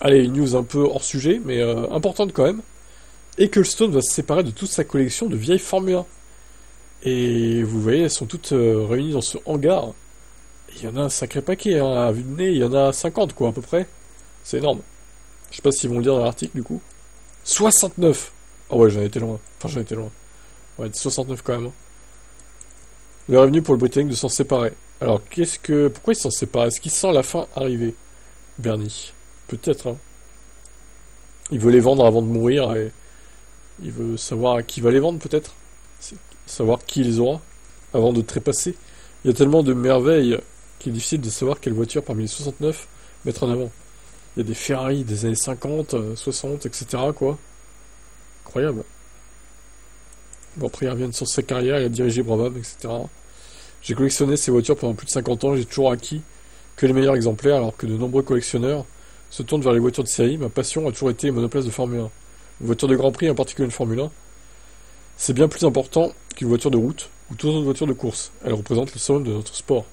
Allez, une news un peu hors sujet, mais importante quand même. Ecclestone va se séparer de toute sa collection de vieilles Formule 1. Et vous voyez, elles sont toutes réunies dans ce hangar. Il y en a un sacré paquet, hein, à vue de nez, il y en a 50 quoi, à peu près. C'est énorme. Je sais pas s'ils vont le dire dans l'article du coup. 69. Ah ouais, j'en étais loin. Enfin, j'en étais loin. Ouais, 69 quand même, hein. Il est revenu pour le Britannique de s'en séparer. Alors, pourquoi il s'en sépare? Est-ce qu'il sent la fin arriver, Bernie? Peut-être, hein. Il veut les vendre avant de mourir et il veut savoir à qui va les vendre, peut-être. Savoir qui les aura avant de trépasser. Il y a tellement de merveilles qu'il est difficile de savoir quelle voiture parmi les 69 mettre en avant. Il y a des Ferrari des années 50, 60, etc. quoi. Incroyable. Bon, après, il revient sur sa carrière, il a dirigé Brabham, etc. J'ai collectionné ces voitures pendant plus de 50 ans, j'ai toujours acquis que les meilleurs exemplaires, alors que de nombreux collectionneurs se tournent vers les voitures de série. Ma passion a toujours été les monoplaces de Formule 1. Une voiture de Grand Prix, en particulier une Formule 1, c'est bien plus important qu'une voiture de route ou toute autre voiture de course. Elle représente le summum de notre sport.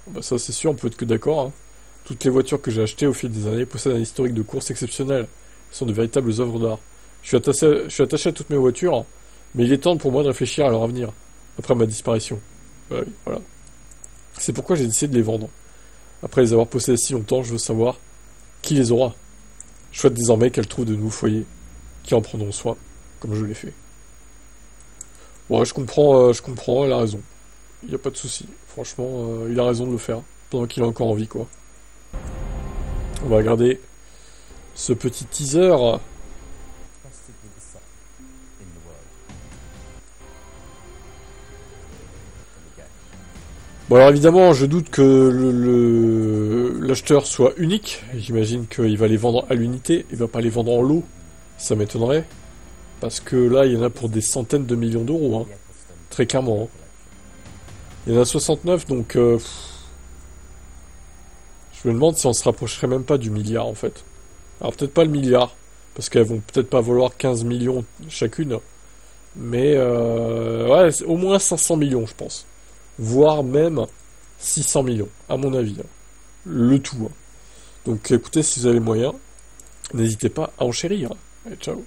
Bah ça c'est sûr, on peut être que d'accord, hein. Toutes les voitures que j'ai achetées au fil des années possèdent un historique de course exceptionnel. Elles sont de véritables œuvres d'art. Je suis attaché à toutes mes voitures, mais il est temps pour moi de réfléchir à leur avenir, après ma disparition. Bah oui, voilà. C'est pourquoi j'ai décidé de les vendre. Après les avoir possédées si longtemps, je veux savoir qui les aura. Je souhaite désormais qu'elles trouvent de nouveaux foyers, qui en prendront soin, comme je l'ai fait. Ouais, je comprends, elle a raison. Il n'y a pas de souci. Franchement, il a raison de le faire, pendant qu'il est encore en vie, quoi. On va regarder ce petit teaser. Bon alors évidemment, je doute que l'acheteur soit unique. J'imagine qu'il va les vendre à l'unité, il va pas les vendre en lot. Ça m'étonnerait. Parce que là, il y en a pour des centaines de millions d'euros, hein. Très clairement, hein. Il y en a 69, donc je me demande si on se rapprocherait même pas du milliard en fait. Alors peut-être pas le milliard, parce qu'elles vont peut-être pas valoir 15 millions chacune, mais ouais, au moins 500 millions je pense. Voire même 600 millions, à mon avis, hein. Le tout, hein. Donc écoutez, si vous avez les moyens, n'hésitez pas à enchérir. Allez, ciao.